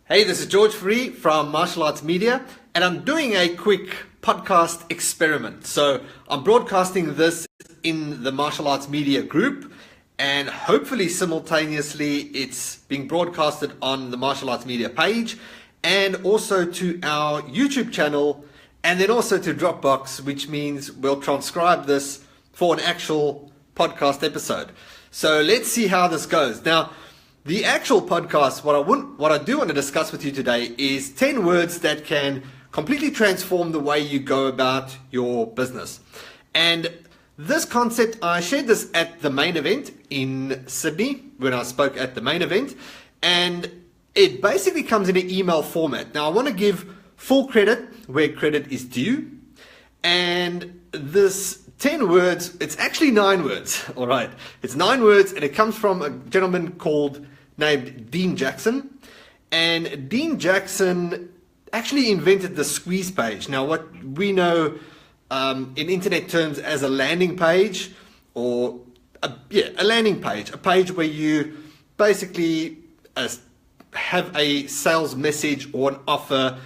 Hey, this is George Free from Martial Arts Media, and I'm doing a quick podcast experiment. So I'm broadcasting this in the Martial Arts Media group, and hopefully simultaneously it's being broadcasted on the Martial Arts Media page, and also to our YouTube channel, and then also to Dropbox, which means we'll transcribe this for an actual podcast episode. So let's see how this goes. Now, the actual podcast, what I do want to discuss with you today is 10 words that can completely transform the way you go about your business. And this concept, I shared this at the main event in Sydney when I spoke at the main event, and it basically comes in an email format. Now, I want to give full credit where credit is due, and this 10 words, it's actually 9 words, all right. It's 9 words, and it comes from a gentleman named Dean Jackson. And Dean Jackson actually invented the squeeze page. Now, what we know in internet terms as a landing page, or a landing page, a page where you basically have a sales message or an offer,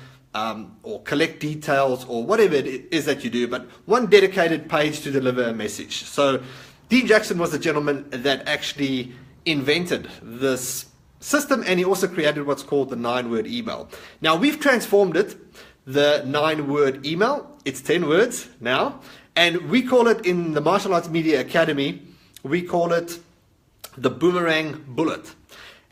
or collect details or whatever it is that you do, but one dedicated page to deliver a message. So Dean Jackson was the gentleman that actually invented this system, and he also created what's called the 9-word email. Now, we've transformed it, the 9-word email. It's 10 words now, and we call it in the Martial Arts Media Academy, we call it the Boomerang Bullet.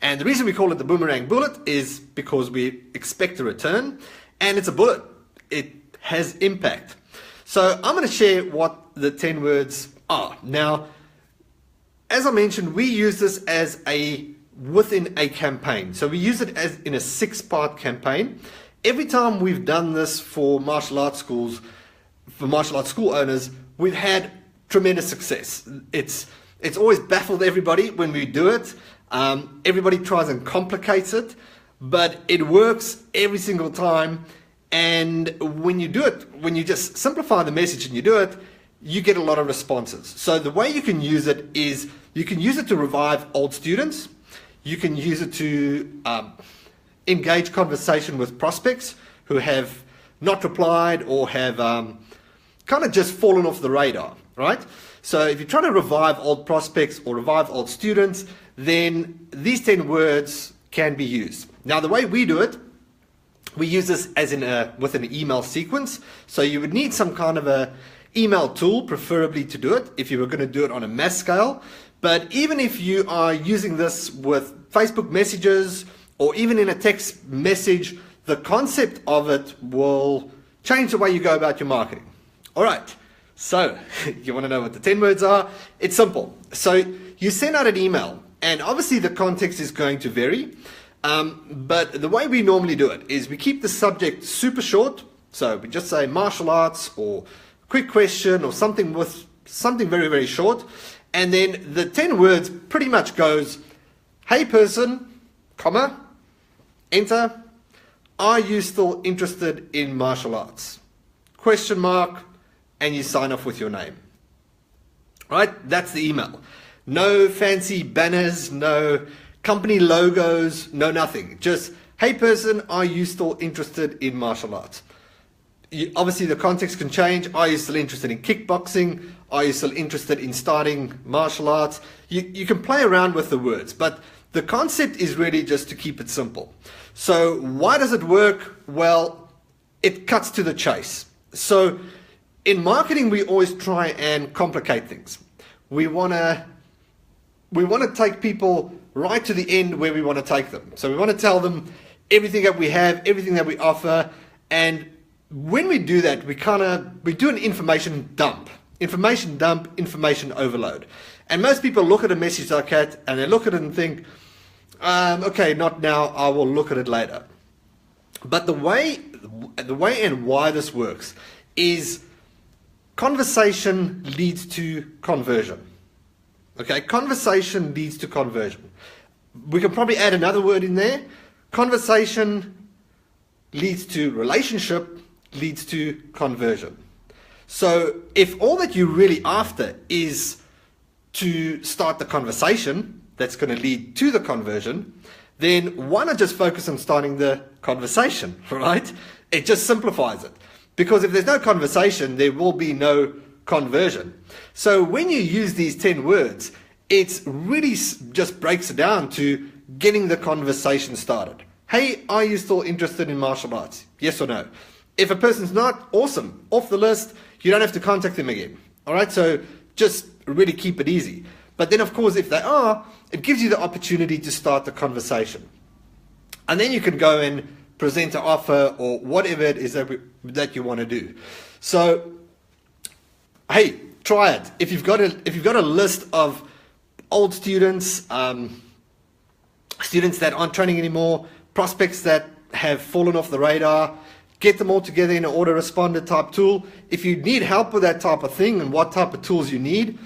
And the reason we call it the Boomerang Bullet is because we expect a return, and it's a bullet. It has impact. So I'm going to share what the 10 words are. Now, as I mentioned, we use this as within a campaign. So we use it as in a 6-part campaign. Every time we've done this for martial arts schools, for martial arts school owners, we've had tremendous success. It's always baffled everybody when we do it. Everybody tries and complicates it, but it works every single time. And when you do it, when you just simplify the message and you do it, you get a lot of responses. So the way you can use it is you can use it to revive old students. You can use it to engage conversation with prospects who have not replied or have kind of just fallen off the radar, right? So if you're trying to revive old prospects or revive old students, then these 10 words can be used. Now, the way we do it, we use this as with an email sequence. So you would need some kind of a email tool, preferably, to do it if you were going to do it on a mass scale. But even if you are using this with Facebook messages or even in a text message, the concept of it will change the way you go about your marketing. All right, so you want to know what the 10 words are? It's simple. So you send out an email, and obviously the context is going to vary, but the way we normally do it is we keep the subject super short. So we just say martial arts or quick question or something very, very short. And then the 10 words pretty much goes, hey person, comma, enter, are you still interested in martial arts? Question mark, and you sign off with your name. Right? That's the email. No fancy banners, no company logos, no nothing. Just, hey person, are you still interested in martial arts? Obviously, the context can change. Are you still interested in kickboxing? Are you still interested in starting martial arts? You can play around with the words, but the concept is really just to keep it simple. So why does it work? Well, it cuts to the chase. So in marketing, we always try and complicate things. We want to take people right to the end where we want to take them. So we want to tell them everything that we have, everything that we offer, and when we do that, we do an information dump, information overload. And most people look at a message like that and they look at it and think, okay, not now, I will look at it later. But the way and why this works is conversation leads to conversion. Okay, conversation leads to conversion. We can probably add another word in there. Conversation leads to relationship, leads to conversion. So if all that you're really after is to start the conversation, that's going to lead to the conversion, then why not just focus on starting the conversation, right? It just simplifies it. Because if there's no conversation, there will be no conversion. So when you use these 10 words, it really just breaks it down to getting the conversation started. Hey, are you still interested in martial arts? Yes or no? If a person's not, awesome, off the list, you don't have to contact them again. All right, so just really keep it easy. But then, of course, if they are, it gives you the opportunity to start the conversation. And then you can go and present an offer or whatever it is that you want to do. So, hey, try it. If you've got a list of old students, students that aren't training anymore, prospects that have fallen off the radar, get them all together in an autoresponder type tool. If you need help with that type of thing and what type of tools you need,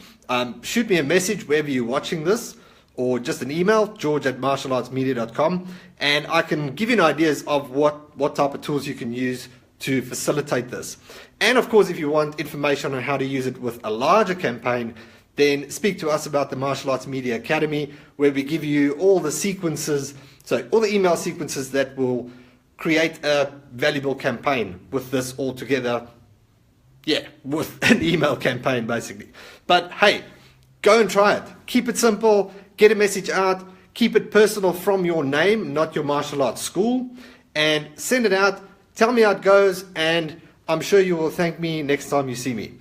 shoot me a message wherever you're watching this, or just an email, george@martialartsmedia.com, and I can give you ideas of what type of tools you can use to facilitate this. And of course, if you want information on how to use it with a larger campaign, then speak to us about the Martial Arts Media Academy, where we give you all the sequences, so all the email sequences that will create a valuable campaign with this all together. Yeah, with an email campaign basically. But hey, go and try it. Keep it simple, get a message out, keep it personal from your name, not your martial arts school, and send it out. Tell me how it goes, and I'm sure you will thank me next time you see me.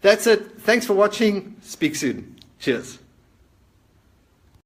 That's it. Thanks for watching. Speak soon. Cheers.